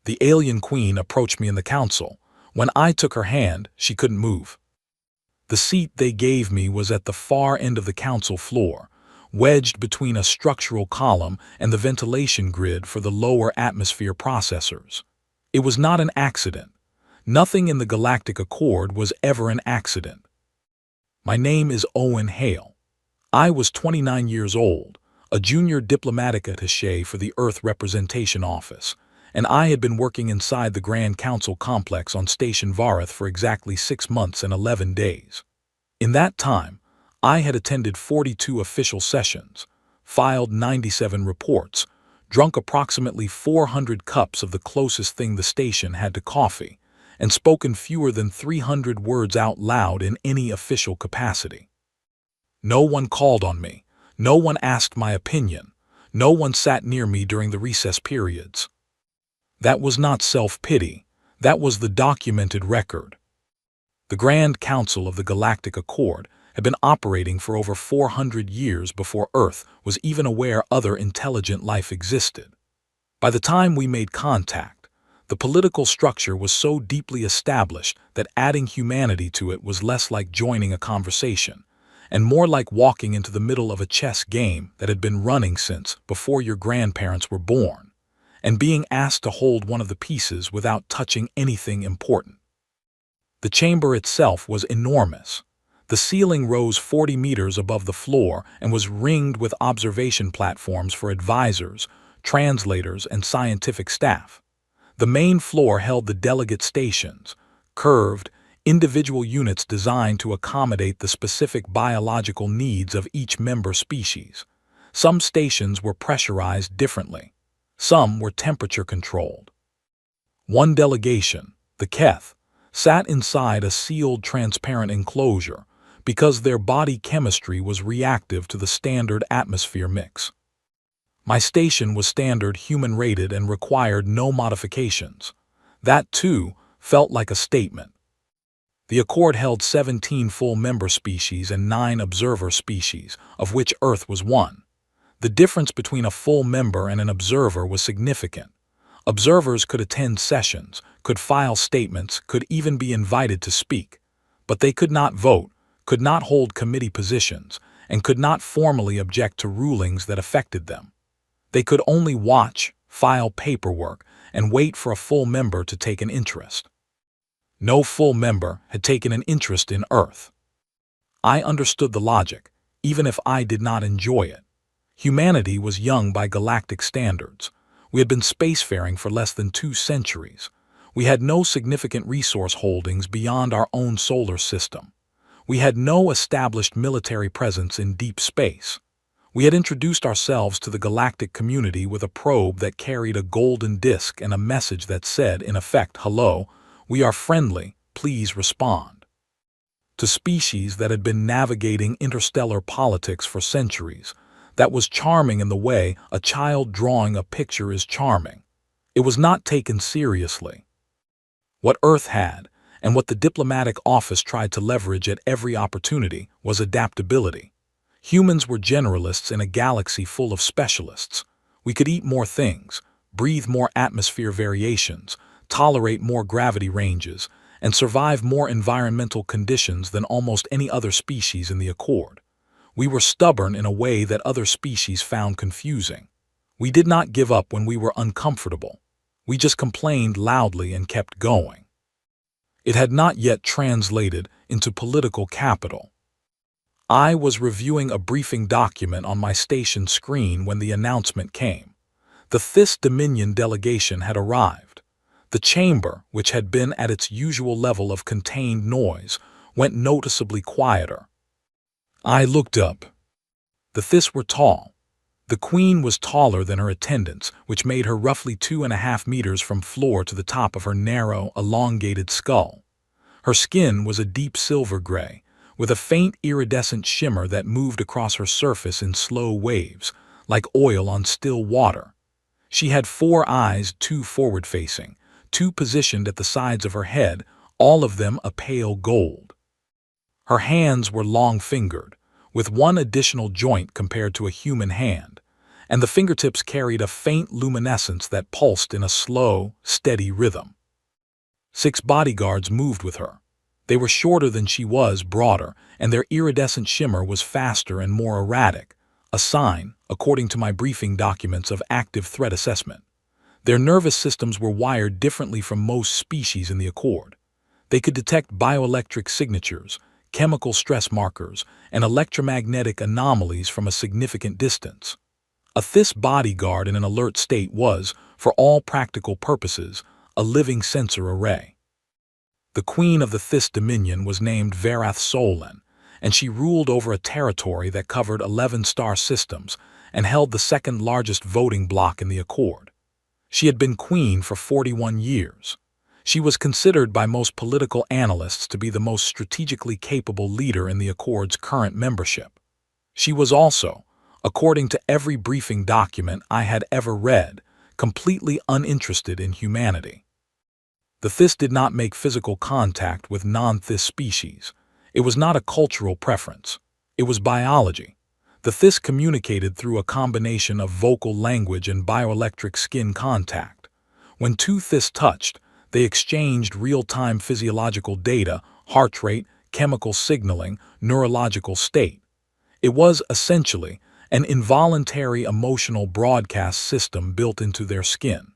The alien queen approached me in the council. When I took her hand, she couldn't move. The seat they gave me was at the far end of the council floor, wedged between a structural column and the ventilation grid for the lower atmosphere processors. It was not an accident. Nothing in the Galactic Accord was ever an accident. My name is Owen Hale. I was 29 years old, a junior diplomatic attaché for the Earth Representation Office, and I had been working inside the Grand Council complex on Station Vareth for exactly 6 months and 11 days. In that time, I had attended 42 official sessions, filed 97 reports, drunk approximately 400 cups of the closest thing the station had to coffee, and spoken fewer than 300 words out loud in any official capacity. No one called on me. No one asked my opinion. No one sat near me during the recess periods. That was not self-pity. That was the documented record. The Grand Council of the Galactic Accord had been operating for over 400 years before Earth was even aware other intelligent life existed. By the time we made contact, the political structure was so deeply established that adding humanity to it was less like joining a conversation, and more like walking into the middle of a chess game that had been running since before your grandparents were born, and being asked to hold one of the pieces without touching anything important. The chamber itself was enormous. The ceiling rose 40 meters above the floor and was ringed with observation platforms for advisors, translators, and scientific staff. The main floor held the delegate stations, curved, individual units designed to accommodate the specific biological needs of each member species. Some stations were pressurized differently. Some were temperature-controlled. One delegation, the Keth, sat inside a sealed transparent enclosure because their body chemistry was reactive to the standard atmosphere mix. My station was standard human-rated and required no modifications. That, too, felt like a statement. The Accord held 17 full member species and 9 observer species, of which Earth was one. The difference between a full member and an observer was significant. Observers could attend sessions, could file statements, could even be invited to speak, but they could not vote, could not hold committee positions, and could not formally object to rulings that affected them. They could only watch, file paperwork, and wait for a full member to take an interest. No full member had taken an interest in Earth. I understood the logic, even if I did not enjoy it. Humanity was young by galactic standards. We had been spacefaring for less than 2 centuries. We had no significant resource holdings beyond our own solar system. We had no established military presence in deep space. We had introduced ourselves to the galactic community with a probe that carried a golden disk and a message that said, in effect, "Hello, we are friendly, please respond." To species that had been navigating interstellar politics for centuries, that was charming in the way a child drawing a picture is charming. It was not taken seriously. What Earth had, and what the diplomatic office tried to leverage at every opportunity, was adaptability. Humans were generalists in a galaxy full of specialists. We could eat more things, breathe more atmosphere variations, tolerate more gravity ranges, and survive more environmental conditions than almost any other species in the Accord. We were stubborn in a way that other species found confusing. We did not give up when we were uncomfortable. We just complained loudly and kept going. It had not yet translated into political capital. I was reviewing a briefing document on my station screen when the announcement came. The Thys Dominion delegation had arrived. The chamber, which had been at its usual level of contained noise, went noticeably quieter. I looked up. The Thys were tall. The Queen was taller than her attendants, which made her roughly 2.5 meters from floor to the top of her narrow, elongated skull. Her skin was a deep silver gray, with a faint iridescent shimmer that moved across her surface in slow waves, like oil on still water. She had 4 eyes, 2 forward-facing, 2 positioned at the sides of her head, all of them a pale gold. Her hands were long-fingered, with 1 additional joint compared to a human hand, and the fingertips carried a faint luminescence that pulsed in a slow, steady rhythm. 6 bodyguards moved with her. They were shorter than she was, broader, and their iridescent shimmer was faster and more erratic, a sign, according to my briefing documents, of active threat assessment. Their nervous systems were wired differently from most species in the Accord. They could detect bioelectric signatures, chemical stress markers, and electromagnetic anomalies from a significant distance. A THIS bodyguard in an alert state was, for all practical purposes, a living sensor array. The queen of the THIS dominion was named Verath Solen, and she ruled over a territory that covered 11 star systems and held the second largest voting bloc in the Accord. She had been queen for 41 years. She was considered by most political analysts to be the most strategically capable leader in the Accord's current membership. She was also, according to every briefing document I had ever read, completely uninterested in humanity. The THIS did not make physical contact with non-THIS species. It was not a cultural preference. It was biology. The THIS communicated through a combination of vocal language and bioelectric skin contact. When 2 THIS touched, they exchanged real-time physiological data, heart rate, chemical signaling, neurological state. It was, essentially, an involuntary emotional broadcast system built into their skin.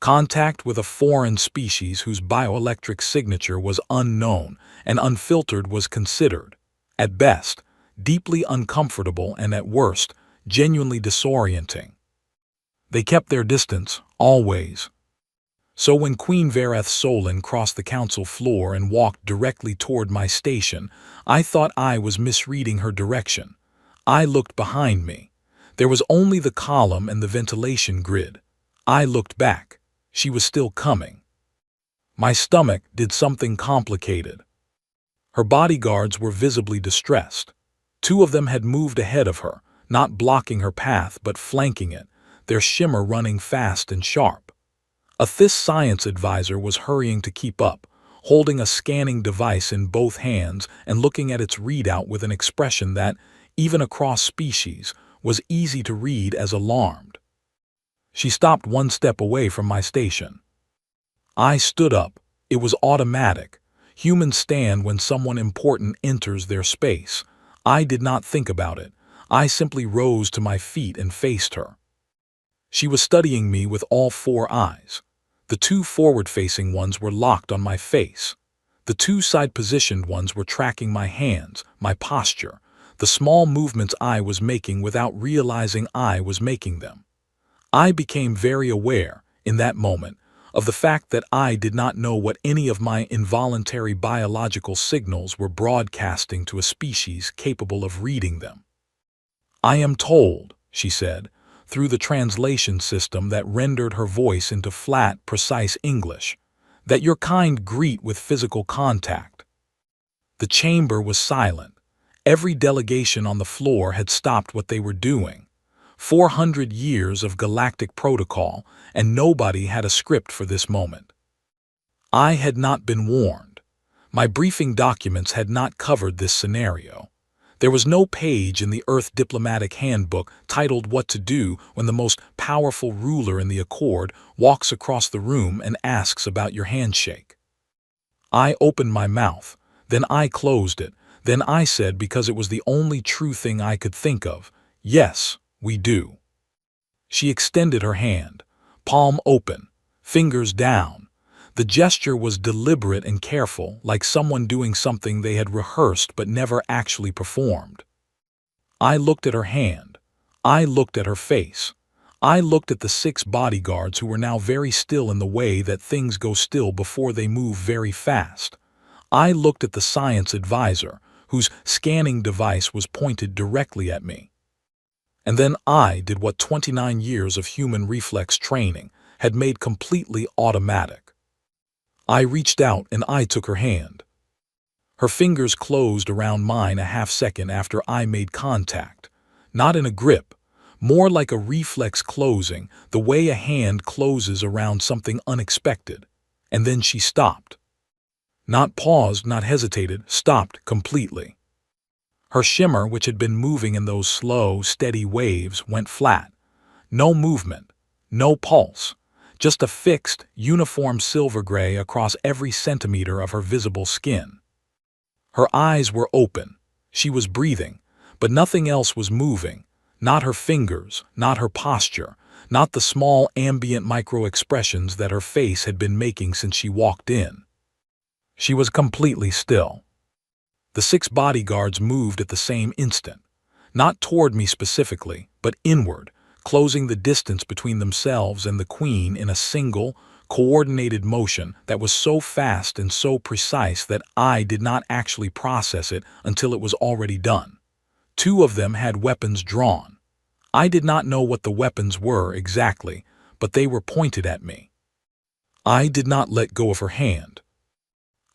Contact with a foreign species whose bioelectric signature was unknown and unfiltered was considered, at best, deeply uncomfortable and at worst, genuinely disorienting. They kept their distance, always. So when Queen Verath Solen crossed the council floor and walked directly toward my station, I thought I was misreading her direction. I looked behind me. There was only the column and the ventilation grid. I looked back. She was still coming. My stomach did something complicated. Her bodyguards were visibly distressed. 2 of them had moved ahead of her, not blocking her path but flanking it, their shimmer running fast and sharp. A THIS science advisor was hurrying to keep up, holding a scanning device in both hands and looking at its readout with an expression that, even across species, was easy to read as alarmed. She stopped 1 step away from my station. I stood up. It was automatic. Humans stand when someone important enters their space. I did not think about it. I simply rose to my feet and faced her. She was studying me with all 4 eyes. The 2 forward-facing ones were locked on my face. The 2 side-positioned ones were tracking my hands, my posture, the small movements I was making without realizing I was making them. I became very aware, in that moment, of the fact that I did not know what any of my involuntary biological signals were broadcasting to a species capable of reading them. "I am told," she said, through the translation system that rendered her voice into flat, precise English, "that your kind greet with physical contact." The chamber was silent. Every delegation on the floor had stopped what they were doing. 400 years of galactic protocol, and nobody had a script for this moment. I had not been warned. My briefing documents had not covered this scenario. There was no page in the Earth Diplomatic Handbook titled What to Do when the most powerful ruler in the Accord walks across the room and asks about your handshake. I opened my mouth, then I closed it, then I said, because it was the only true thing I could think of, "Yes, we do." She extended her hand, palm open, fingers down. The gesture was deliberate and careful, like someone doing something they had rehearsed but never actually performed. I looked at her hand. I looked at her face. I looked at the 6 bodyguards who were now very still in the way that things go still before they move very fast. I looked at the science advisor, whose scanning device was pointed directly at me. And then I did what 29 years of human reflex training had made completely automatic. I reached out and I took her hand. Her fingers closed around mine a half-second after I made contact, not in a grip, more like a reflex closing, the way a hand closes around something unexpected. And then she stopped. Not paused, not hesitated, stopped completely. Her shimmer, which had been moving in those slow, steady waves, went flat, No movement, no pulse, just a fixed, uniform silver gray across every centimeter of her visible skin. Her eyes were open. She was breathing, but nothing else was moving. Not her fingers, not her posture, not the small ambient micro-expressions that her face had been making since she walked in. She was completely still. The 6 bodyguards moved at the same instant, not toward me specifically, but inward, closing the distance between themselves and the Queen in a single, coordinated motion that was so fast and so precise that I did not actually process it until it was already done. 2 of them had weapons drawn. I did not know what the weapons were exactly, but they were pointed at me. I did not let go of her hand.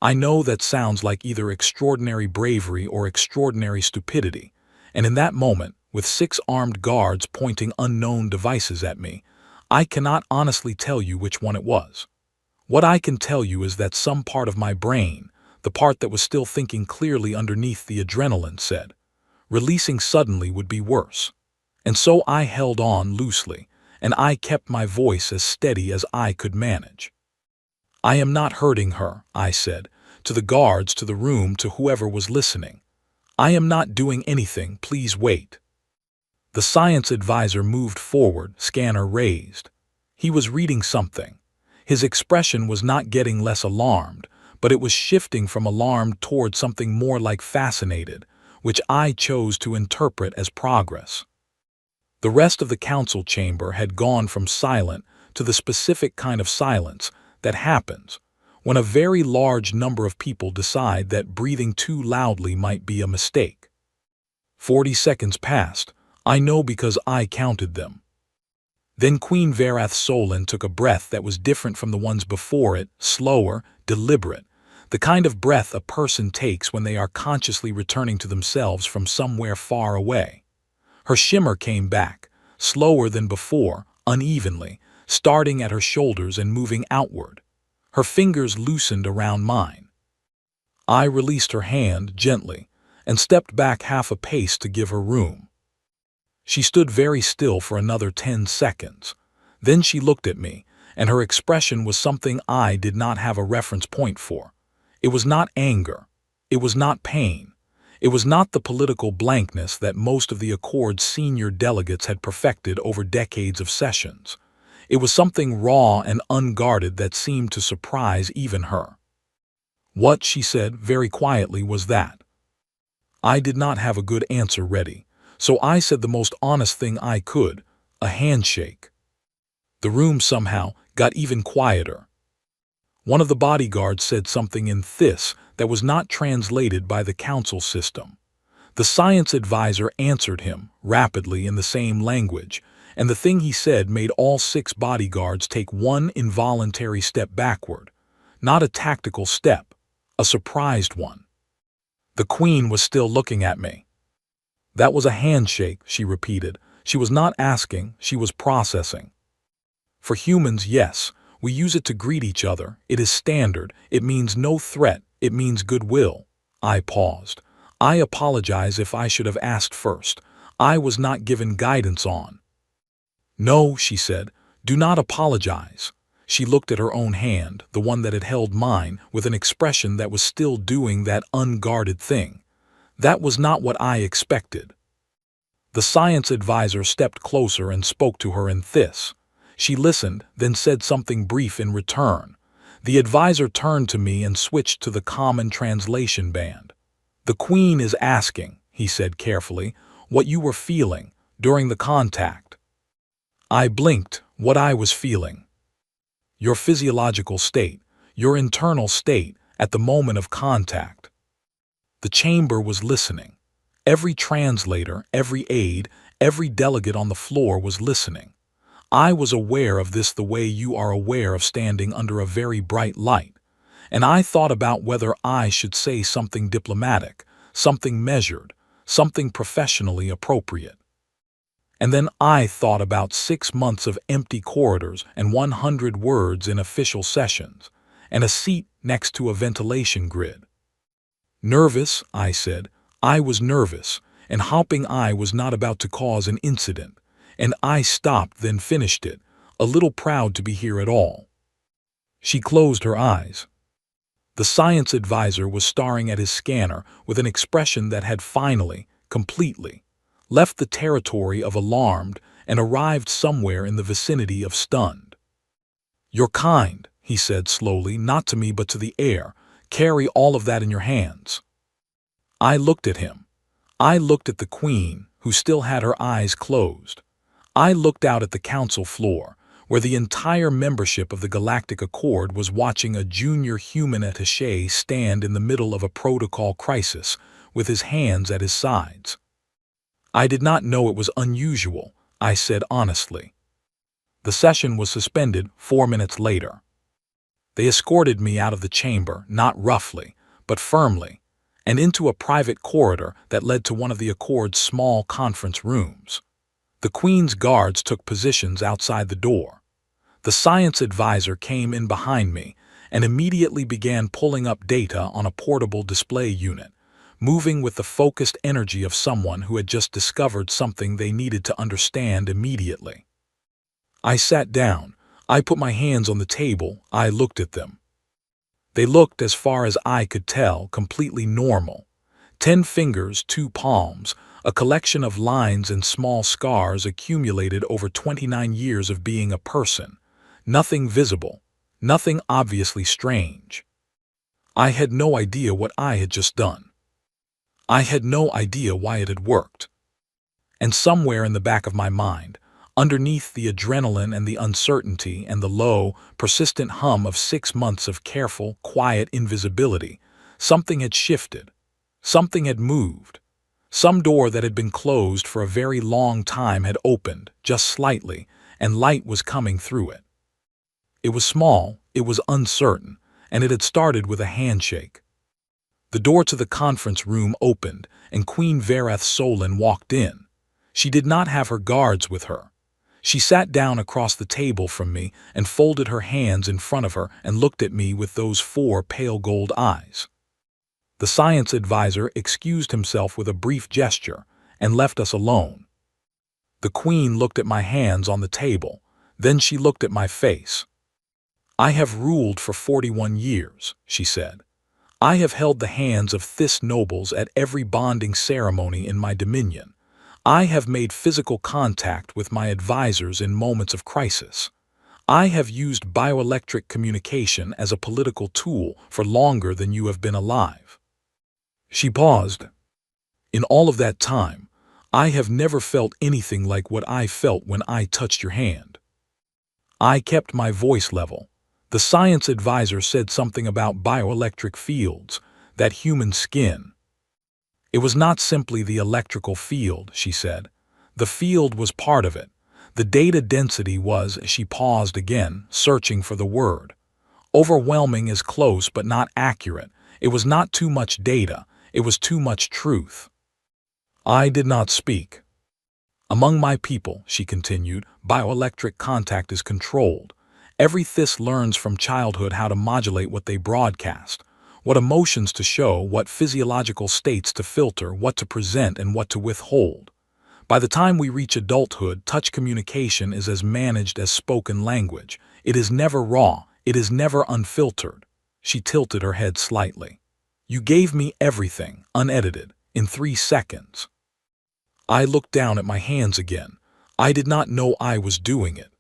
I know that sounds like either extraordinary bravery or extraordinary stupidity, and in that moment, with 6 armed guards pointing unknown devices at me, I cannot honestly tell you which one it was. What I can tell you is that some part of my brain, the part that was still thinking clearly underneath the adrenaline, said, releasing suddenly would be worse. And so I held on loosely, and I kept my voice as steady as I could manage. "I am not hurting her," I said, to the guards, to the room, to whoever was listening. "I am not doing anything, please wait." The science advisor moved forward, scanner raised. He was reading something. His expression was not getting less alarmed, but it was shifting from alarmed toward something more like fascinated, which I chose to interpret as progress. The rest of the council chamber had gone from silent to the specific kind of silence that happens when a very large number of people decide that breathing too loudly might be a mistake. 40 seconds passed. I know because I counted them. Then Queen Verath Solon took a breath that was different from the ones before it, slower, deliberate, the kind of breath a person takes when they are consciously returning to themselves from somewhere far away. Her shimmer came back, slower than before, unevenly, starting at her shoulders and moving outward. Her fingers loosened around mine. I released her hand gently and stepped back half a pace to give her room. She stood very still for another 10 seconds. Then she looked at me, and her expression was something I did not have a reference point for. It was not anger. It was not pain. It was not the political blankness that most of the Accord's senior delegates had perfected over decades of sessions. It was something raw and unguarded that seemed to surprise even her. What she said very quietly was that. I did not have a good answer ready, so I said the most honest thing I could, a handshake. The room somehow got even quieter. One of the bodyguards said something in Thys that was not translated by the council system. The science advisor answered him, rapidly in the same language, and the thing he said made all 6 bodyguards take one involuntary step backward. Not a tactical step, a surprised one. The Queen was still looking at me. "That was a handshake," she repeated. She was not asking, she was processing. "For humans, yes, we use it to greet each other. It is standard. It means no threat. It means goodwill." I paused. I apologize if I should have asked first. I was not given guidance on. "No," she said, "do not apologize." She looked at her own hand, the one that had held mine, with an expression that was still doing that unguarded thing. That was not what I expected. The science advisor stepped closer and spoke to her in Thys. She listened, then said something brief in return. The advisor turned to me and switched to the common translation band. "The Queen is asking," he said carefully, "what you were feeling during the contact." I blinked. What I was feeling. Your physiological state, your internal state at the moment of contact. The chamber was listening. Every translator, every aide, every delegate on the floor was listening. I was aware of this the way you are aware of standing under a very bright light, and I thought about whether I should say something diplomatic, something measured, something professionally appropriate. And then I thought about 6 months of empty corridors and 100 words in official sessions, and a seat next to a ventilation grid. "Nervous," I said. I was nervous, and hopping I was not about to cause an incident. and I stopped, then finished it, a little proud to be here at all. She closed her eyes. The science advisor was staring at his scanner with an expression that had finally, completely, left the territory of alarmed and arrived somewhere in the vicinity of stunned. "You're kind," he said slowly, "not to me but to the air. Carry all of that in your hands." I looked at him. I looked at the Queen, who still had her eyes closed. I looked out at the council floor, where the entire membership of the Galactic Accord was watching a junior human attaché stand in the middle of a protocol crisis, with his hands at his sides. "I did not know it was unusual," I said honestly. The session was suspended 4 minutes later. They escorted me out of the chamber, not roughly, but firmly, and into a private corridor that led to one of the Accord's small conference rooms. The Queen's guards took positions outside the door. The science advisor came in behind me and immediately began pulling up data on a portable display unit, moving with the focused energy of someone who had just discovered something they needed to understand immediately. I sat down. I put my hands on the table. I looked at them. They looked, as far as I could tell, completely normal. 10 fingers, 2 palms, a collection of lines and small scars accumulated over 29 years of being a person. Nothing visible, nothing obviously strange. I had no idea what I had just done. I had no idea why it had worked. And somewhere in the back of my mind, underneath the adrenaline and the uncertainty and the low, persistent hum of 6 months of careful, quiet invisibility, something had shifted. Something had moved. Some door that had been closed for a very long time had opened, just slightly, and light was coming through it. It was small, it was uncertain, and it had started with a handshake. The door to the conference room opened, and Queen Vareth Solin walked in. She did not have her guards with her. She sat down across the table from me and folded her hands in front of her and looked at me with those 4 pale gold eyes. The science advisor excused himself with a brief gesture and left us alone. The Queen looked at my hands on the table, then she looked at my face. "I have ruled for 41 years, she said. "I have held the hands of Thys nobles at every bonding ceremony in my dominion. I have made physical contact with my advisors in moments of crisis. I have used bioelectric communication as a political tool for longer than you have been alive." She paused. "In all of that time, I have never felt anything like what I felt when I touched your hand." I kept my voice level. The science advisor said something about bioelectric fields, that human skin. "It was not simply the electrical field," she said. "The field was part of it. The data density was," she paused again, searching for the word. "Overwhelming is close but not accurate. It was not too much data, it was too much truth." I did not speak. "Among my people," she continued, "bioelectric contact is controlled. Every Thys learns from childhood how to modulate what they broadcast, what emotions to show, what physiological states to filter, what to present and what to withhold. By the time we reach adulthood, touch communication is as managed as spoken language. It is never raw, it is never unfiltered." She tilted her head slightly. "You gave me everything, unedited, in 3 seconds." I looked down at my hands again. I did not know I was doing it.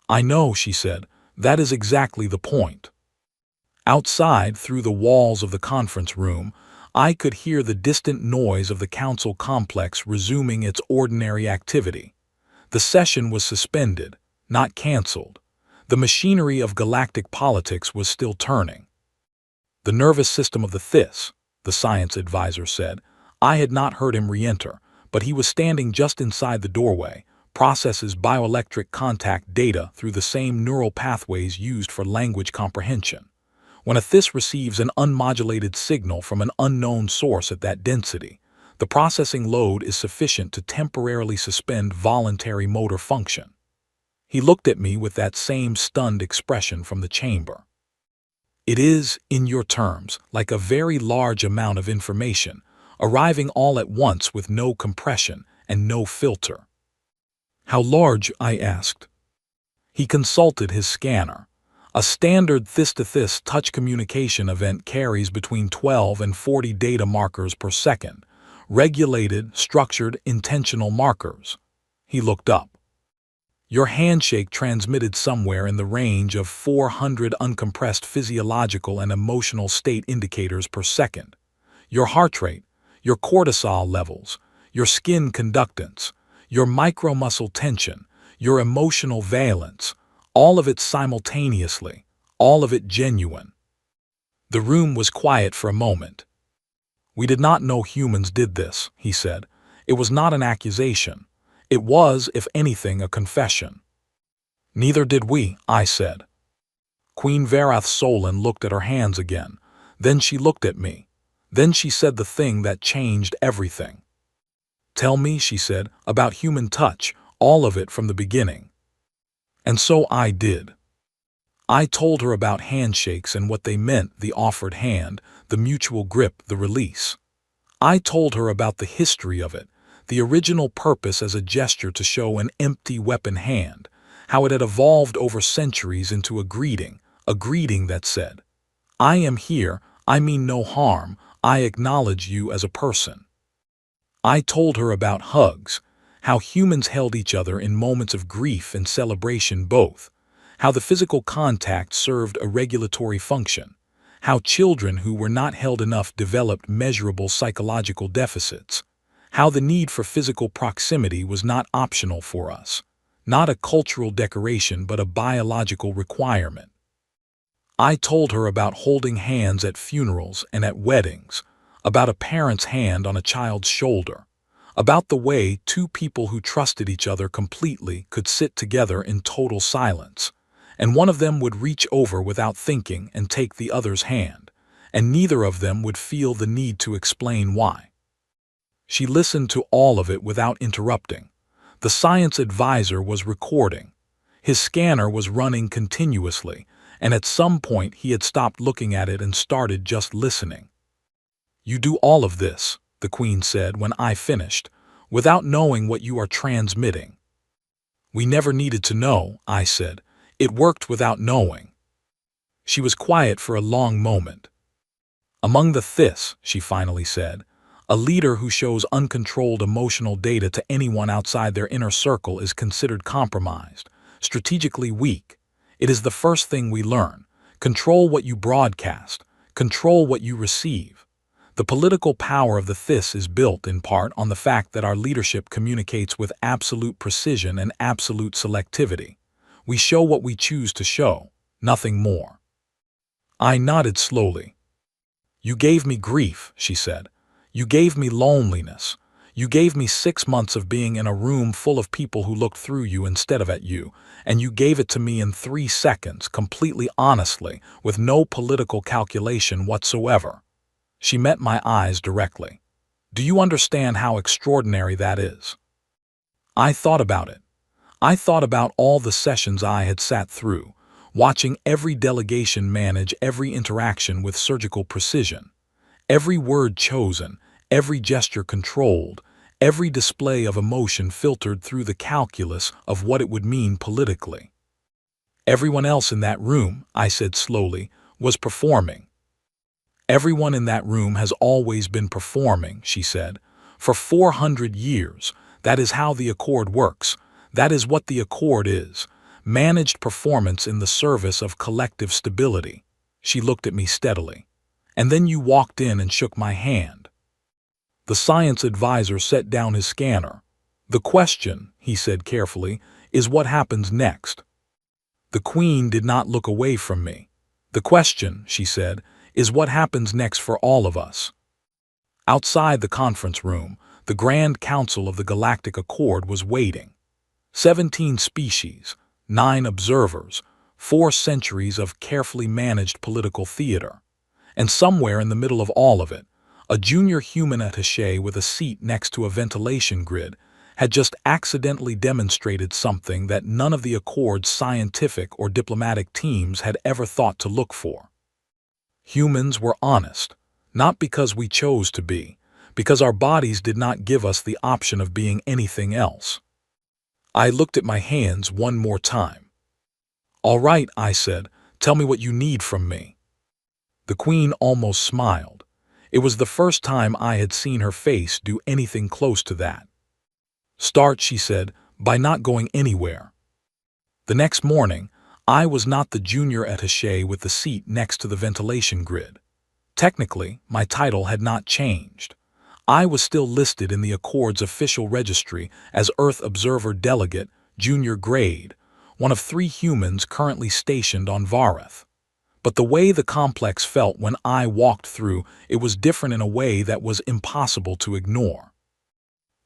"I know," she said. "That is exactly the point." Outside, through the walls of the conference room, I could hear the distant noise of the council complex resuming its ordinary activity. The session was suspended, not canceled. The machinery of galactic politics was still turning. "The nervous system of the Thys," the science advisor said. I had not heard him re-enter, but he was standing just inside the doorway, processes bioelectric contact data through the same neural pathways used for language comprehension. When a Thys receives an unmodulated signal from an unknown source at that density, the processing load is sufficient to temporarily suspend voluntary motor function. He looked at me with that same stunned expression from the chamber. "It is, in your terms, like a very large amount of information, arriving all at once with no compression and no filter." How large? I asked. He consulted his scanner. A standard this-to-this touch communication event carries between 12 and 40 data markers per second, regulated, structured, intentional markers. He looked up. Your handshake transmitted somewhere in the range of 400 uncompressed physiological and emotional state indicators per second. Your heart rate, your cortisol levels, your skin conductance, your micromuscle tension, your emotional valence, all of it simultaneously, all of it genuine. The room was quiet for a moment. We did not know humans did this, he said. It was not an accusation. It was, if anything, a confession. Neither did we, I said. Queen Varath Solon looked at her hands again. Then she looked at me. Then she said the thing that changed everything. Tell me, she said, about human touch, all of it from the beginning. And so I did. I told her about handshakes and what they meant, the offered hand, the mutual grip, the release. I told her about the history of it, the original purpose as a gesture to show an empty weapon hand, how it had evolved over centuries into a greeting that said, I am here, I mean no harm, I acknowledge you as a person. I told her about hugs, how humans held each other in moments of grief and celebration both, how the physical contact served a regulatory function, how children who were not held enough developed measurable psychological deficits, how the need for physical proximity was not optional for us, not a cultural decoration but a biological requirement. I told her about holding hands at funerals and at weddings, about a parent's hand on a child's shoulder, about the way two people who trusted each other completely could sit together in total silence, and one of them would reach over without thinking and take the other's hand, and neither of them would feel the need to explain why. She listened to all of it without interrupting. The science advisor was recording. His scanner was running continuously, and at some point he had stopped looking at it and started just listening. You do all of this, the Queen said when I finished, without knowing what you are transmitting. We never needed to know, I said. It worked without knowing. She was quiet for a long moment. Among the this, she finally said, a leader who shows uncontrolled emotional data to anyone outside their inner circle is considered compromised, strategically weak. It is the first thing we learn. Control what you broadcast. Control what you receive. The political power of the this is built in part on the fact that our leadership communicates with absolute precision and absolute selectivity. We show what we choose to show, nothing more. I nodded slowly. You gave me grief, she said. You gave me loneliness. You gave me 6 months of being in a room full of people who looked through you instead of at you, and you gave it to me in 3 seconds, completely honestly, with no political calculation whatsoever. She met my eyes directly. Do you understand how extraordinary that is? I thought about it. I thought about all the sessions I had sat through, watching every delegation manage every interaction with surgical precision, every word chosen, every gesture controlled, every display of emotion filtered through the calculus of what it would mean politically. Everyone else in that room, I said slowly, was performing. Everyone in that room has always been performing, she said. For 400 years, that is how the Accord works. That is what the Accord is. Managed performance in the service of collective stability. She looked at me steadily. And then you walked in and shook my hand. The science advisor set down his scanner. The question, he said carefully, is what happens next. The Queen did not look away from me. The question, she said, is what happens next for all of us. Outside the conference room, the Grand Council of the Galactic Accord was waiting. 17 species, 9 observers, 4 centuries of carefully managed political theater. And somewhere in the middle of all of it, a junior human attaché with a seat next to a ventilation grid had just accidentally demonstrated something that none of the Accord's scientific or diplomatic teams had ever thought to look for. Humans were honest, not because we chose to be, because our bodies did not give us the option of being anything else. I looked at my hands one more time. "All right," I said, "tell me what you need from me." The Queen almost smiled. It was the first time I had seen her face do anything close to that. "Start," she said, "by not going anywhere." The next morning, I was not the junior attaché with the seat next to the ventilation grid. Technically, my title had not changed. I was still listed in the Accord's official registry as Earth Observer Delegate, Junior Grade, one of 3 humans currently stationed on Vareth. But the way the complex felt when I walked through, it was different in a way that was impossible to ignore.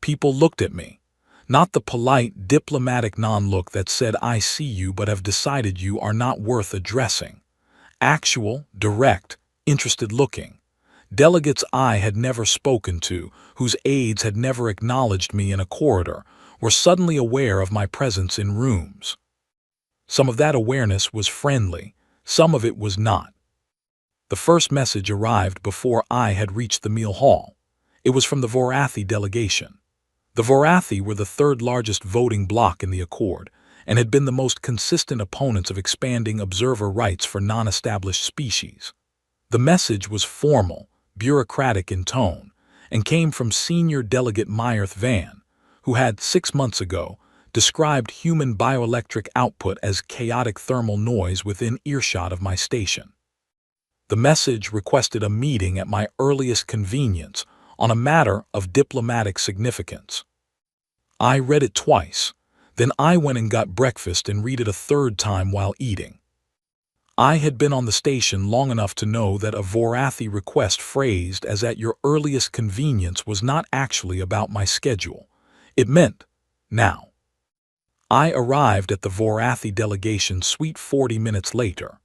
People looked at me. Not the polite, diplomatic non-look that said, "I see you but have decided you are not worth addressing." Actual, direct, interested looking. Delegates I had never spoken to, whose aides had never acknowledged me in a corridor, were suddenly aware of my presence in rooms. Some of that awareness was friendly, some of it was not. The first message arrived before I had reached the meal hall. It was from the Vorathi delegation. The Vorathi were the 3rd largest voting bloc in the Accord, and had been the most consistent opponents of expanding observer rights for non-established species. The message was formal, bureaucratic in tone, and came from Senior Delegate Myrth Van, who had, 6 months ago, described human bioelectric output as chaotic thermal noise within earshot of my station. The message requested a meeting at my earliest convenience on a matter of diplomatic significance. I read it twice, then I went and got breakfast and read it a 3rd time while eating. I had been on the station long enough to know that a Vorathi request phrased as "at your earliest convenience" was not actually about my schedule. It meant, now. I arrived at the Vorathi delegation suite 40 minutes later.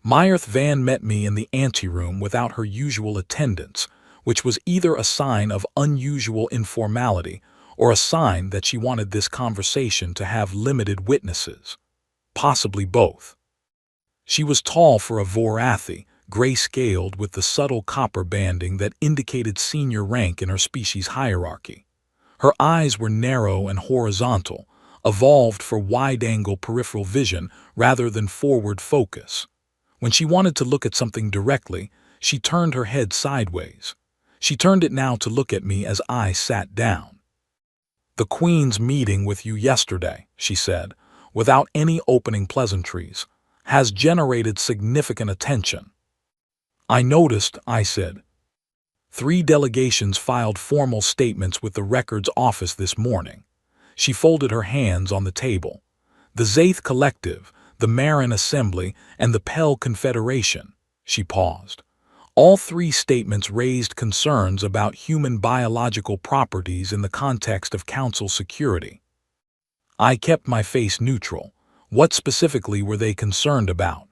Myrth Van met me in the anteroom without her usual attendance, which was either a sign of unusual informality or a sign that she wanted this conversation to have limited witnesses. Possibly both. She was tall for a Vorathi, gray-scaled with the subtle copper banding that indicated senior rank in her species hierarchy. Her eyes were narrow and horizontal, evolved for wide-angle peripheral vision rather than forward focus. When she wanted to look at something directly, she turned her head sideways. She turned it now to look at me as I sat down. "The Queen's meeting with you yesterday," she said, without any opening pleasantries, "has generated significant attention." "I noticed," I said. 3 delegations filed formal statements with the Records Office this morning. She folded her hands on the table. "The Zaith Collective, the Marin Assembly, and the Pell Confederation." She paused. All 3 statements raised concerns about human biological properties in the context of Council security. I kept my face neutral. What specifically were they concerned about?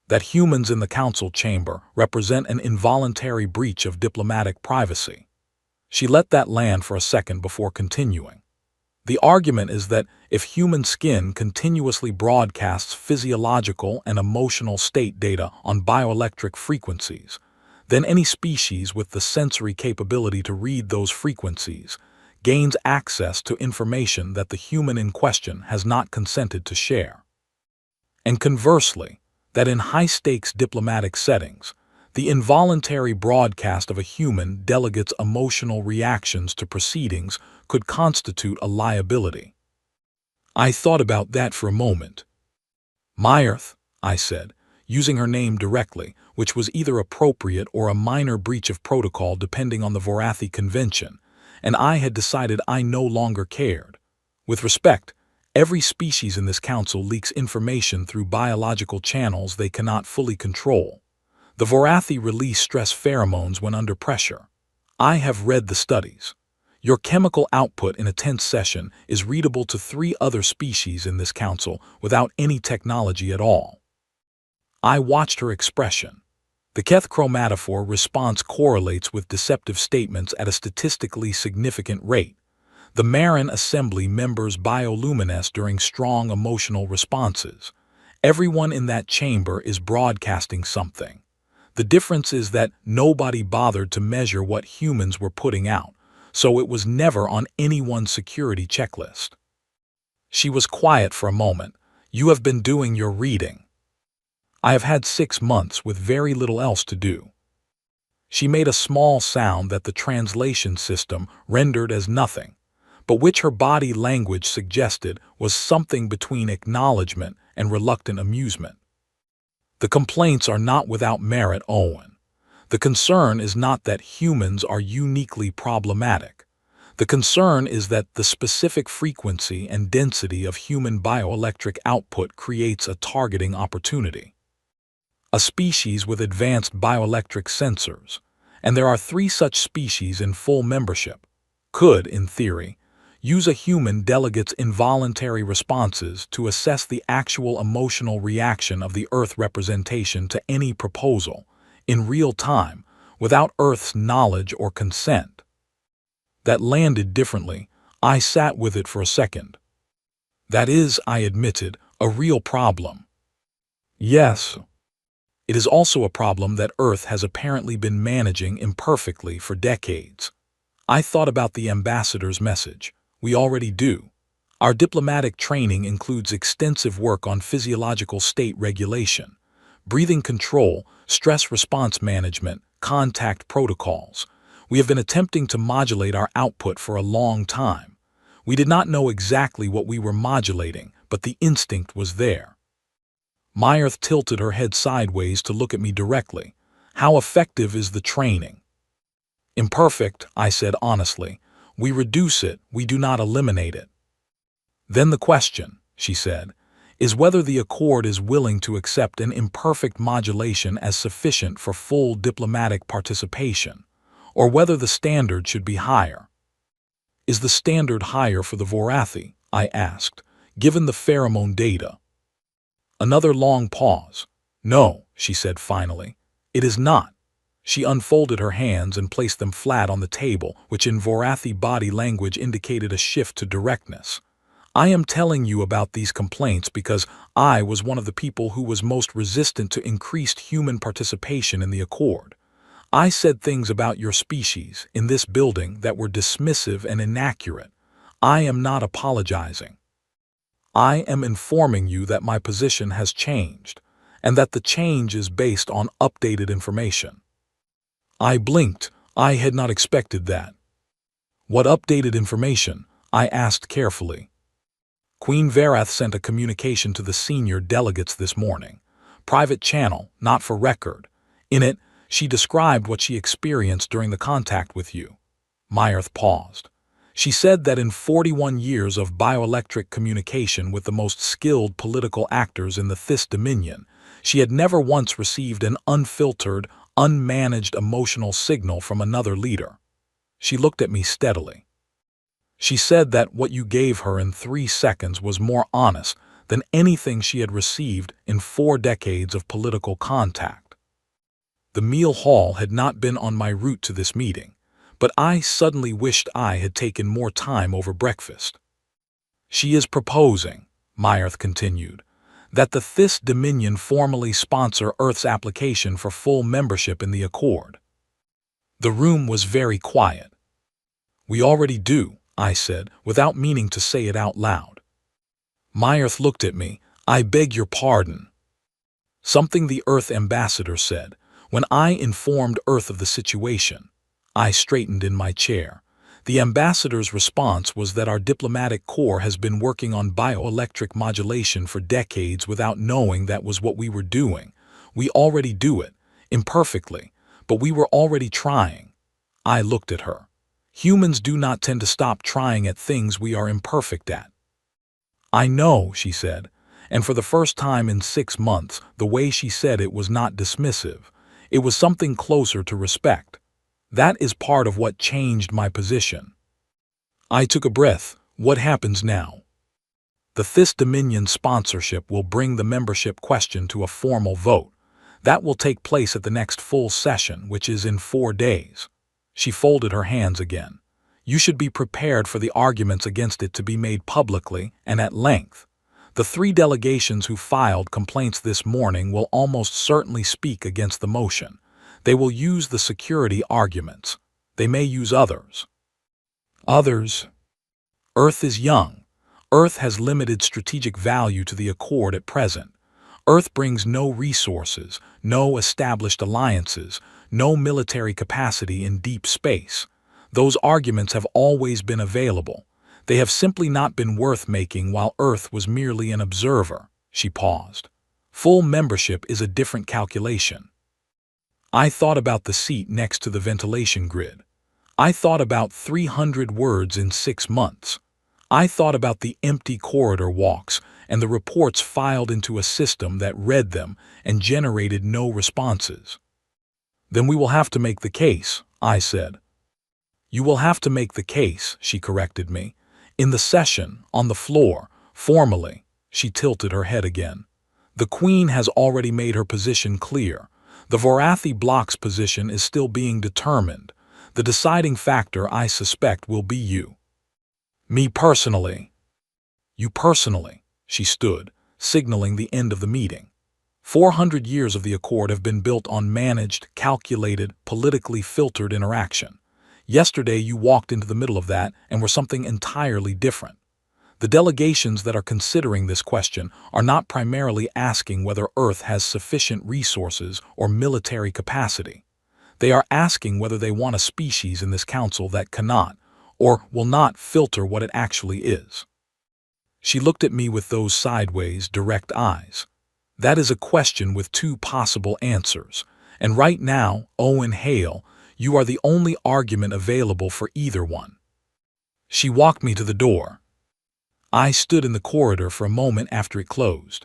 That humans in the Council chamber represent an involuntary breach of diplomatic privacy. She let that land for a second before continuing. The argument is that if human skin continuously broadcasts physiological and emotional state data on bioelectric frequencies, then any species with the sensory capability to read those frequencies gains access to information that the human in question has not consented to share. And conversely, that in high-stakes diplomatic settings, the involuntary broadcast of a human delegate's emotional reactions to proceedings could constitute a liability. I thought about that for a moment. "Myrth," I said, using her name directly, which was either appropriate or a minor breach of protocol depending on the Vorathi Convention, and I had decided I no longer cared. With respect, every species in this council leaks information through biological channels they cannot fully control. The Vorathi release stress pheromones when under pressure. I have read the studies. Your chemical output in a tense session is readable to 3 other species in this council without any technology at all. I watched her expression. The Keth chromatophore response correlates with deceptive statements at a statistically significant rate. The Marin Assembly members bioluminesce during strong emotional responses. Everyone in that chamber is broadcasting something. The difference is that nobody bothered to measure what humans were putting out, so it was never on anyone's security checklist. She was quiet for a moment. You have been doing your reading. I have had 6 months with very little else to do. She made a small sound that the translation system rendered as nothing, but which her body language suggested was something between acknowledgement and reluctant amusement. The complaints are not without merit, Owen. The concern is not that humans are uniquely problematic. The concern is that the specific frequency and density of human bioelectric output creates a targeting opportunity. A species with advanced bioelectric sensors, and there are 3 such species in full membership, could, in theory, use a human delegate's involuntary responses to assess the actual emotional reaction of the Earth representation to any proposal, in real time, without Earth's knowledge or consent. That landed differently. I sat with it for a second. That is, I admitted, a real problem. Yes. It is also a problem that Earth has apparently been managing imperfectly for decades. I thought about the ambassador's message. We already do. Our diplomatic training includes extensive work on physiological state regulation, breathing control, stress response management, contact protocols. We have been attempting to modulate our output for a long time. We did not know exactly what we were modulating, but the instinct was there. Meyerth tilted her head sideways to look at me directly. How effective is the training? Imperfect, I said honestly. We reduce it, we do not eliminate it. Then the question, she said, is whether the Accord is willing to accept an imperfect modulation as sufficient for full diplomatic participation, or whether the standard should be higher. Is the standard higher for the Vorathi? I asked, given the pheromone data. Another long pause. No, she said finally. It is not. She unfolded her hands and placed them flat on the table, which in Vorathi body language indicated a shift to directness. I am telling you about these complaints because I was one of the people who was most resistant to increased human participation in the Accord. I said things about your species in this building that were dismissive and inaccurate. I am not apologizing. I am informing you that my position has changed, and that the change is based on updated information. I blinked. I had not expected that. What updated information? I asked carefully. Queen Verath sent a communication to the senior delegates this morning. Private channel, not for record. In it, she described what she experienced during the contact with you. Meyerth paused. She said that in 41 years of bioelectric communication with the most skilled political actors in the Thys Dominion, she had never once received an unfiltered, unmanaged emotional signal from another leader. She looked at me steadily. She said that what you gave her in 3 seconds was more honest than anything she had received in 4 decades of political contact. The meal hall had not been on my route to this meeting, but I suddenly wished I had taken more time over breakfast. She is proposing, Meyerth continued, that the Thys Dominion formally sponsor Earth's application for full membership in the Accord. The room was very quiet. We already do, I said, without meaning to say it out loud. Meyerth looked at me. I beg your pardon. Something the Earth ambassador said, when I informed Earth of the situation. I straightened in my chair. The ambassador's response was that our diplomatic corps has been working on bioelectric modulation for decades without knowing that was what we were doing. We already do it, imperfectly, but we were already trying. I looked at her. Humans do not tend to stop trying at things we are imperfect at. I know, she said, and for the first time in 6 months, the way she said it was not dismissive. It was something closer to respect. That is part of what changed my position. I took a breath. What happens now? The Thys Dominion sponsorship will bring the membership question to a formal vote. That will take place at the next full session, which is in 4 days. She folded her hands again. You should be prepared for the arguments against it to be made publicly and at length. The 3 delegations who filed complaints this morning will almost certainly speak against the motion. They will use the security arguments. They may use others. Others. Earth is young. Earth has limited strategic value to the Accord at present. Earth brings no resources, no established alliances, no military capacity in deep space. Those arguments have always been available. They have simply not been worth making while Earth was merely an observer. She paused. Full membership is a different calculation. I thought about the seat next to the ventilation grid. I thought about 300 words in 6 months. I thought about the empty corridor walks and the reports filed into a system that read them and generated no responses. Then we will have to make the case, I said. You will have to make the case, she corrected me. In the session, on the floor, formally. She tilted her head again. The Queen has already made her position clear. The Vorathi block's position is still being determined. The deciding factor, I suspect, will be you. Me personally. You personally. She stood, signaling the end of the meeting. 400 years of the Accord have been built on managed, calculated, politically filtered interaction. Yesterday you walked into the middle of that and were something entirely different. The delegations that are considering this question are not primarily asking whether Earth has sufficient resources or military capacity. They are asking whether they want a species in this council that cannot, or will not, filter what it actually is. She looked at me with those sideways, direct eyes. That is a question with two possible answers, and right now, Owen Hale, you are the only argument available for either one. She walked me to the door. I stood in the corridor for a moment after it closed.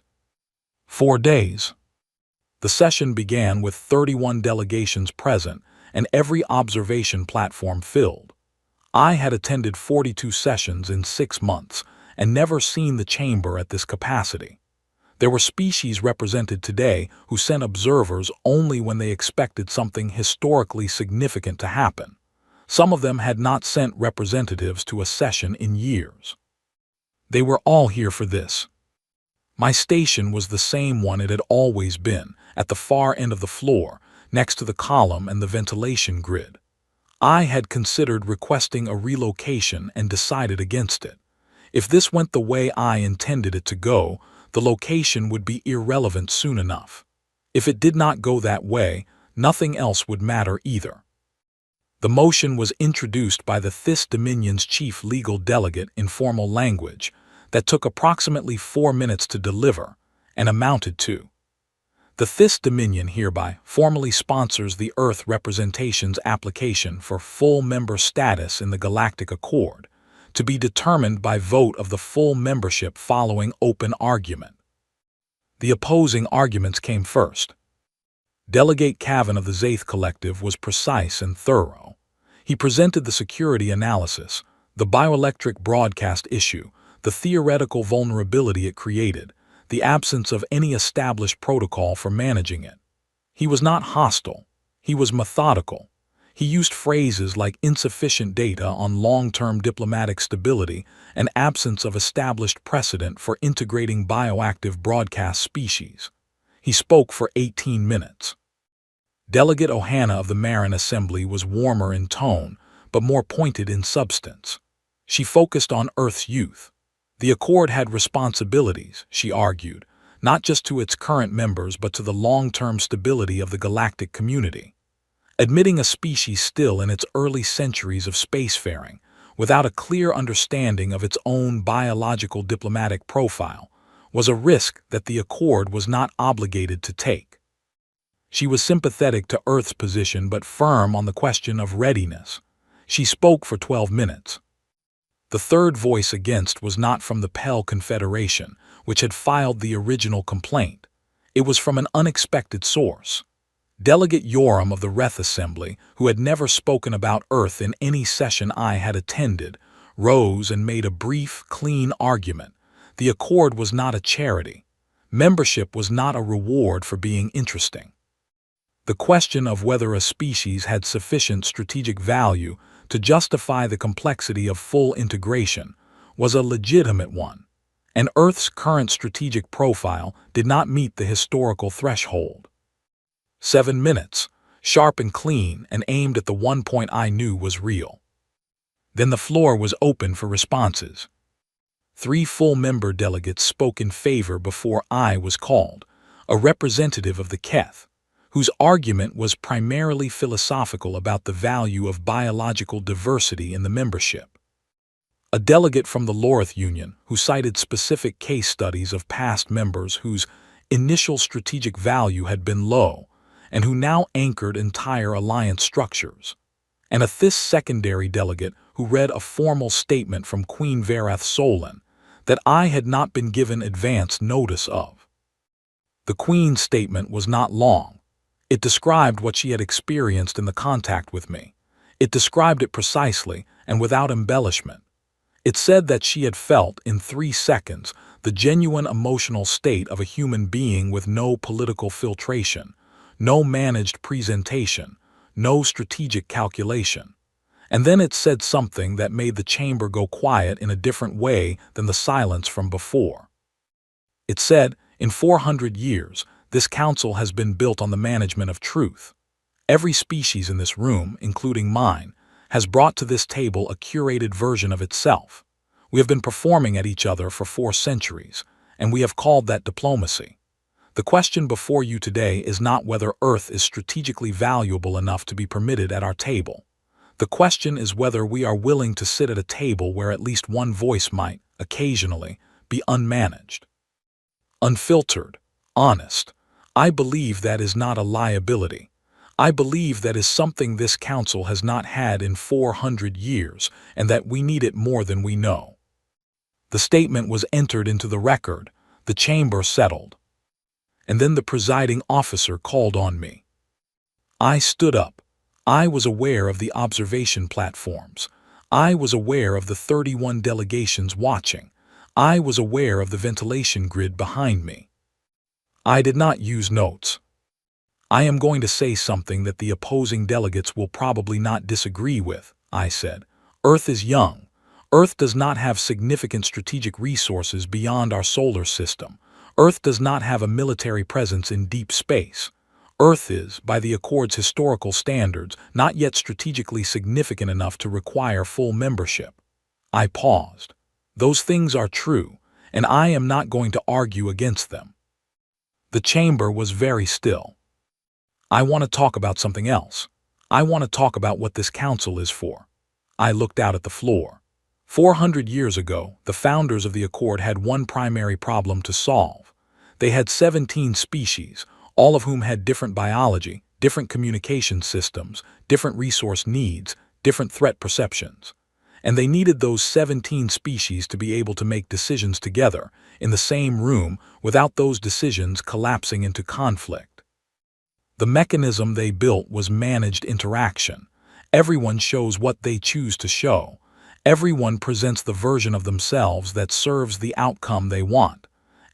4 days. The session began with 31 delegations present and every observation platform filled. I had attended 42 sessions in 6 months and never seen the chamber at this capacity. There were species represented today who sent observers only when they expected something historically significant to happen. Some of them had not sent representatives to a session in years. They were all here for this. My station was the same one it had always been, at the far end of the floor, next to the column and the ventilation grid. I had considered requesting a relocation and decided against it. If this went the way I intended it to go, the location would be irrelevant soon enough. If it did not go that way, nothing else would matter either. The motion was introduced by the Thys Dominion's chief legal delegate in formal language that took approximately 4 minutes to deliver and amounted to: the Thys Dominion hereby formally sponsors the Earth Representation's application for full member status in the Galactic Accord, to be determined by vote of the full membership following open argument. The opposing arguments came first. Delegate Cavan of the Zaith Collective was precise and thorough. He presented the security analysis, the bioelectric broadcast issue, the theoretical vulnerability it created, the absence of any established protocol for managing it. He was not hostile. He was methodical. He used phrases like insufficient data on long-term diplomatic stability and absence of established precedent for integrating bioactive broadcast species. He spoke for 18 minutes. Delegate Ohana of the Marin Assembly was warmer in tone, but more pointed in substance. She focused on Earth's youth. The Accord had responsibilities, she argued, not just to its current members but to the long-term stability of the galactic community. Admitting a species still in its early centuries of spacefaring, without a clear understanding of its own biological diplomatic profile, was a risk that the Accord was not obligated to take. She was sympathetic to Earth's position but firm on the question of readiness. She spoke for 12 minutes. The third voice against was not from the Pell Confederation, which had filed the original complaint. It was from an unexpected source. Delegate Yoram of the Reth Assembly, who had never spoken about Earth in any session I had attended, rose and made a brief, clean argument. The Accord was not a charity. Membership was not a reward for being interesting. The question of whether a species had sufficient strategic value to justify the complexity of full integration was a legitimate one, and Earth's current strategic profile did not meet the historical threshold. 7 minutes, sharp and clean and aimed at the one point I knew was real. Then the floor was open for responses. 3 full-member delegates spoke in favor before I was called, a representative of the Keth, whose argument was primarily philosophical about the value of biological diversity in the membership. A delegate from the Lorith Union who cited specific case studies of past members whose initial strategic value had been low and who now anchored entire alliance structures. And a Thys secondary delegate who read a formal statement from Queen Verath Solon that I had not been given advance notice of. The Queen's statement was not long. It described what she had experienced in the contact with me. It described it precisely and without embellishment. It said that she had felt, in 3 seconds, the genuine emotional state of a human being with no political filtration, no managed presentation, no strategic calculation. And then it said something that made the chamber go quiet in a different way than the silence from before. It said, in 400 years, this council has been built on the management of truth. Every species in this room, including mine, has brought to this table a curated version of itself. We have been performing at each other for 4 centuries, and we have called that diplomacy. The question before you today is not whether Earth is strategically valuable enough to be permitted at our table. The question is whether we are willing to sit at a table where at least one voice might, occasionally, be unmanaged. Unfiltered, honest. I believe that is not a liability. I believe that is something this council has not had in 400 years, and that we need it more than we know. The statement was entered into the record. The chamber settled. And then the presiding officer called on me. I stood up. I was aware of the observation platforms. I was aware of the 31 delegations watching. I was aware of the ventilation grid behind me. I did not use notes. I am going to say something that the opposing delegates will probably not disagree with, I said. Earth is young. Earth does not have significant strategic resources beyond our solar system. Earth does not have a military presence in deep space. Earth is, by the Accord's historical standards, not yet strategically significant enough to require full membership. I paused. Those things are true, and I am not going to argue against them. The chamber was very still. I want to talk about something else. I want to talk about what this council is for. I looked out at the floor. 400 years ago, the founders of the Accord had one primary problem to solve. They had 17 species, all of whom had different biology, different communication systems, different resource needs, different threat perceptions. And they needed those 17 species to be able to make decisions together, in the same room, without those decisions collapsing into conflict. The mechanism they built was managed interaction. Everyone shows what they choose to show. Everyone presents the version of themselves that serves the outcome they want.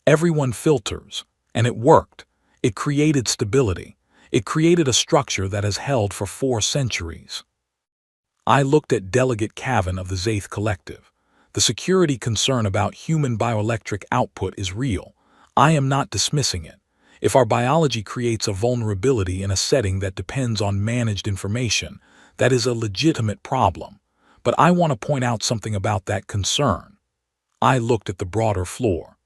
Everyone filters, and it worked. It created stability. It created a structure that has held for 4 centuries. I looked at Delegate Cavan of the Zaith Collective. The security concern about human bioelectric output is real. I am not dismissing it. If our biology creates a vulnerability in a setting that depends on managed information, that is a legitimate problem. But I want to point out something about that concern. I looked at the broader floor.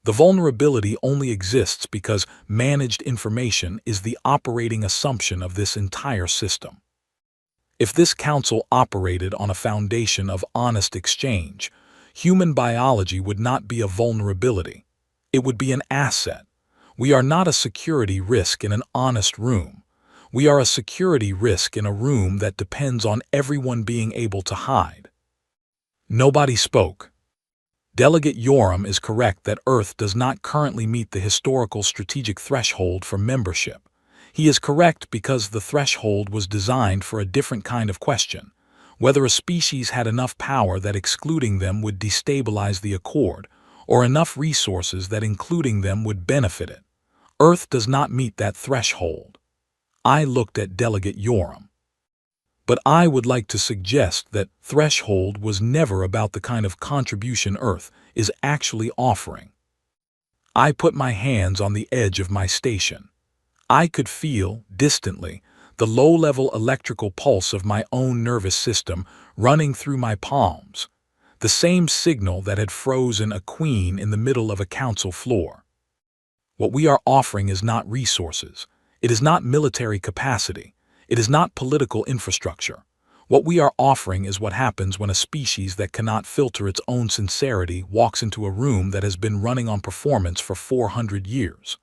The vulnerability only exists because managed information is the operating assumption of this entire system. If this council operated on a foundation of honest exchange, human biology would not be a vulnerability. It would be an asset. We are not a security risk in an honest room. We are a security risk in a room that depends on everyone being able to hide. Nobody spoke. Delegate Yoram is correct that Earth does not currently meet the historical strategic threshold for membership. He is correct because the threshold was designed for a different kind of question, whether a species had enough power that excluding them would destabilize the Accord, or enough resources that including them would benefit it. Earth does not meet that threshold. I looked at Delegate Yoram. But I would like to suggest that threshold was never about the kind of contribution Earth is actually offering. I put my hands on the edge of my station. I could feel, distantly, the low-level electrical pulse of my own nervous system running through my palms. the same signal that had frozen a queen in the middle of a council floor. What we are offering is not resources. It is not military capacity. It is not political infrastructure. What we are offering is what happens when a species that cannot filter its own sincerity walks into a room that has been running on performance for 400 years.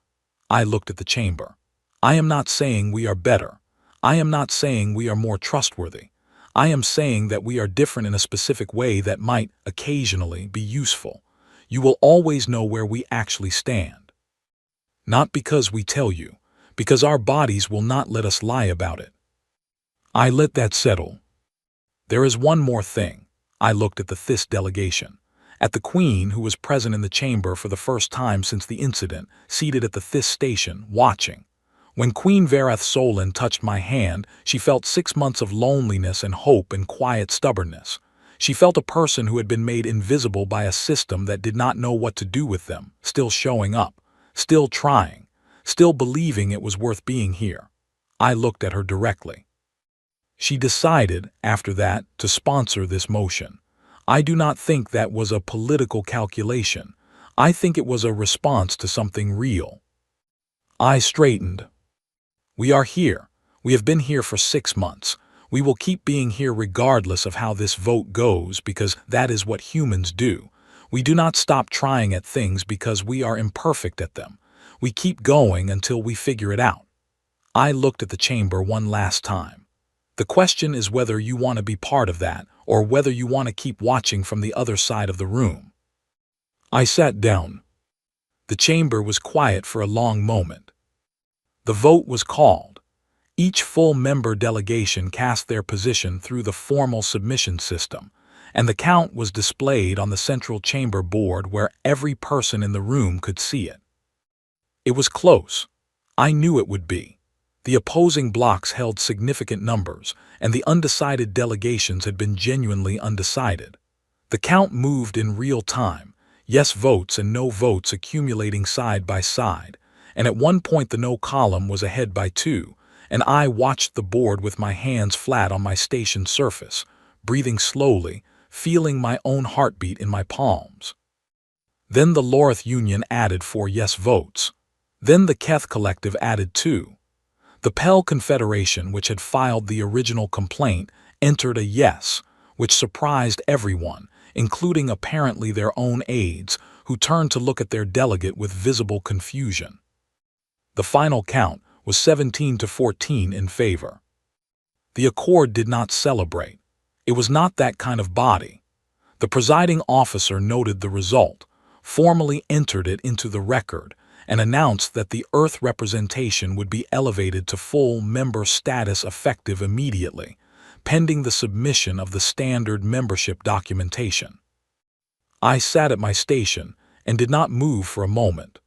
I looked at the chamber. I am not saying we are better. I am not saying we are more trustworthy. I am saying that we are different in a specific way that might, occasionally, be useful. You will always know where we actually stand. Not because we tell you, because our bodies will not let us lie about it. I let that settle. There is one more thing. I looked at the THIS delegation, at the Queen who was present in the chamber for the first time since the incident, seated at the THIS station, watching. When Queen Verath Solon touched my hand, she felt 6 months of loneliness and hope and quiet stubbornness. She felt a person who had been made invisible by a system that did not know what to do with them, still showing up, still trying, still believing it was worth being here. I looked at her directly. She decided, after that, to sponsor this motion. I do not think that was a political calculation. I think it was a response to something real. I straightened. We are here. We have been here for 6 months. We will keep being here regardless of how this vote goes because that is what humans do. We do not stop trying at things because we are imperfect at them. We keep going until we figure it out. I looked at the chamber one last time. The question is whether you want to be part of that or whether you want to keep watching from the other side of the room. I sat down. The chamber was quiet for a long moment. The vote was called. Each full-member delegation cast their position through the formal submission system, and the count was displayed on the central chamber board where every person in the room could see it. It was close. I knew it would be. The opposing blocks held significant numbers, and the undecided delegations had been genuinely undecided. The count moved in real time, yes votes and no votes accumulating side by side, and at one point the no column was ahead by 2, and I watched the board with my hands flat on my station surface, breathing slowly, feeling my own heartbeat in my palms. Then the Lorith Union added 4 yes votes. Then the Keth Collective added 2. The Pell Confederation, which had filed the original complaint, entered a yes, which surprised everyone, including apparently their own aides, who turned to look at their delegate with visible confusion. The final count was 17-14 in favor. The Accord did not celebrate. It was not that kind of body. The presiding officer noted the result, formally entered it into the record, and announced that the Earth representation would be elevated to full member status effective immediately, pending the submission of the standard membership documentation. I sat at my station and did not move for a moment.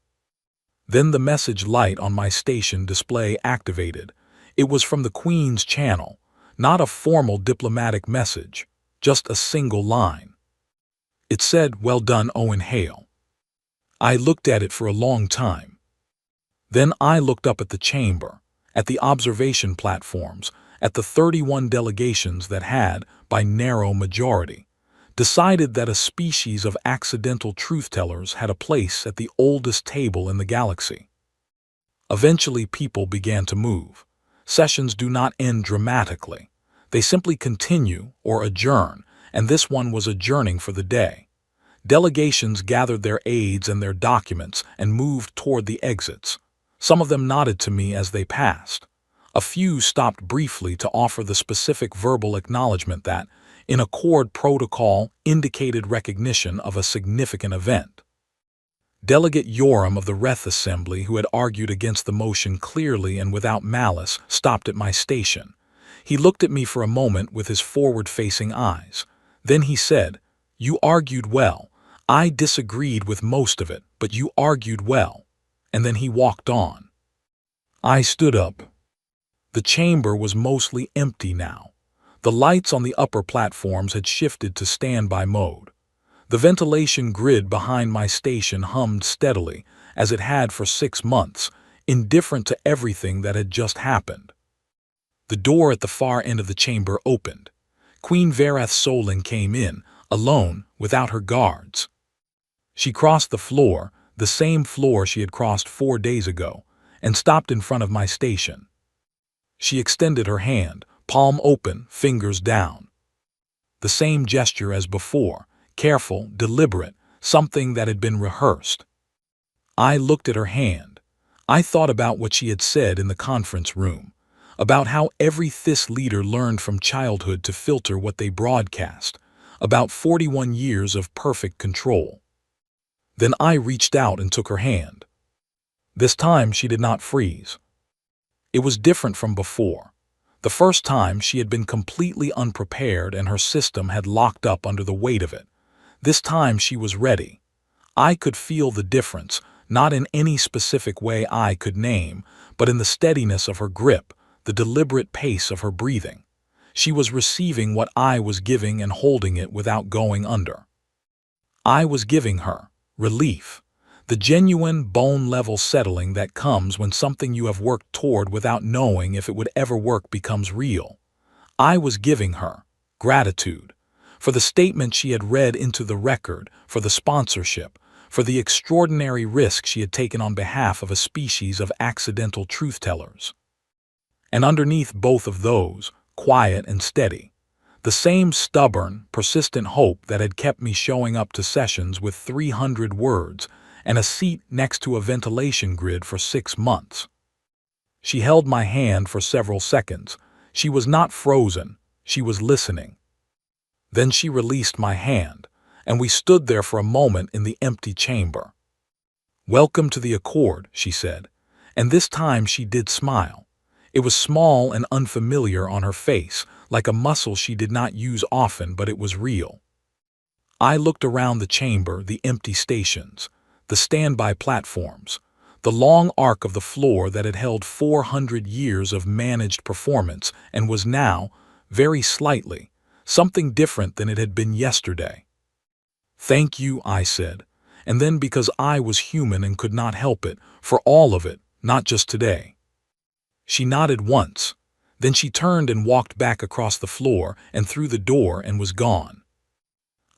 Then the message light on my station display activated. It was from the Queen's channel, not a formal diplomatic message, just a single line. It said, "Well done, Owen Hale." I looked at it for a long time. Then I looked up at the chamber, at the observation platforms, at the 31 delegations that had, by narrow majority, decided that a species of accidental truth-tellers had a place at the oldest table in the galaxy. Eventually people began to move. Sessions do not end dramatically. They simply continue or adjourn, and this one was adjourning for the day. Delegations gathered their aides and their documents and moved toward the exits. Some of them nodded to me as they passed. A few stopped briefly to offer the specific verbal acknowledgement that, in Accord protocol, indicated recognition of a significant event. Delegate Yoram of the Reth Assembly, who had argued against the motion clearly and without malice, stopped at my station. He looked at me for a moment with his forward-facing eyes. Then he said, "You argued well. I disagreed with most of it, but you argued well." And then he walked on. I stood up. The chamber was mostly empty now. The lights on the upper platforms had shifted to standby mode. The ventilation grid behind my station hummed steadily, as it had for 6 months, indifferent to everything that had just happened. The door at the far end of the chamber opened. Queen Verath Solon came in, alone, without her guards. She crossed the floor, the same floor she had crossed 4 days ago, and stopped in front of my station. She extended her hand, palm open, fingers down. The same gesture as before, careful, deliberate, something that had been rehearsed. I looked at her hand. I thought about what she had said in the conference room, about how every THIS leader learned from childhood to filter what they broadcast, about 41 years of perfect control. Then I reached out and took her hand. This time she did not freeze. It was different from before. The first time she had been completely unprepared and her system had locked up under the weight of it. This time she was ready. I could feel the difference, not in any specific way I could name, but in the steadiness of her grip, the deliberate pace of her breathing. She was receiving what I was giving and holding it without going under. I was giving her relief, the genuine bone-level settling that comes when something you have worked toward without knowing if it would ever work becomes real. I was giving her gratitude for the statement she had read into the record, for the sponsorship, for the extraordinary risk she had taken on behalf of a species of accidental truth-tellers. And underneath both of those, quiet and steady, the same stubborn, persistent hope that had kept me showing up to sessions with 300 words and a seat next to a ventilation grid for 6 months. She held my hand for several seconds. She was not frozen, she was listening. Then she released my hand, and we stood there for a moment in the empty chamber. "Welcome to the Accord," she said, and this time she did smile. It was small and unfamiliar on her face, like a muscle she did not use often, but it was real. I looked around the chamber, the empty stations, the standby platforms, the long arc of the floor that had held 400 years of managed performance and was now, very slightly, something different than it had been yesterday. "Thank you," I said, and then because I was human and could not help it, for all of it, not just today. She nodded once, then she turned and walked back across the floor and through the door and was gone.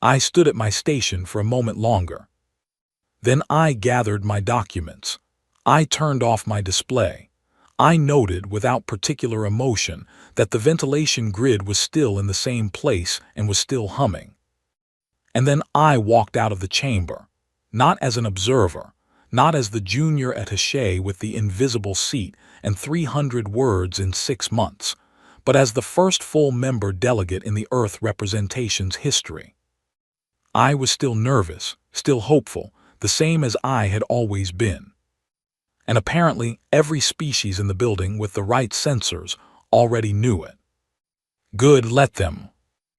I stood at my station for a moment longer. Then I gathered my documents. I turned off my display. I noted, without particular emotion, that the ventilation grid was still in the same place and was still humming. And then I walked out of the chamber, not as an observer, not as the junior attaché with the invisible seat and 300 words in 6 months, but as the first full member delegate in the Earth representation's history. I was still nervous, still hopeful, the same as I had always been. And apparently every species in the building with the right sensors already knew it. Good, let them.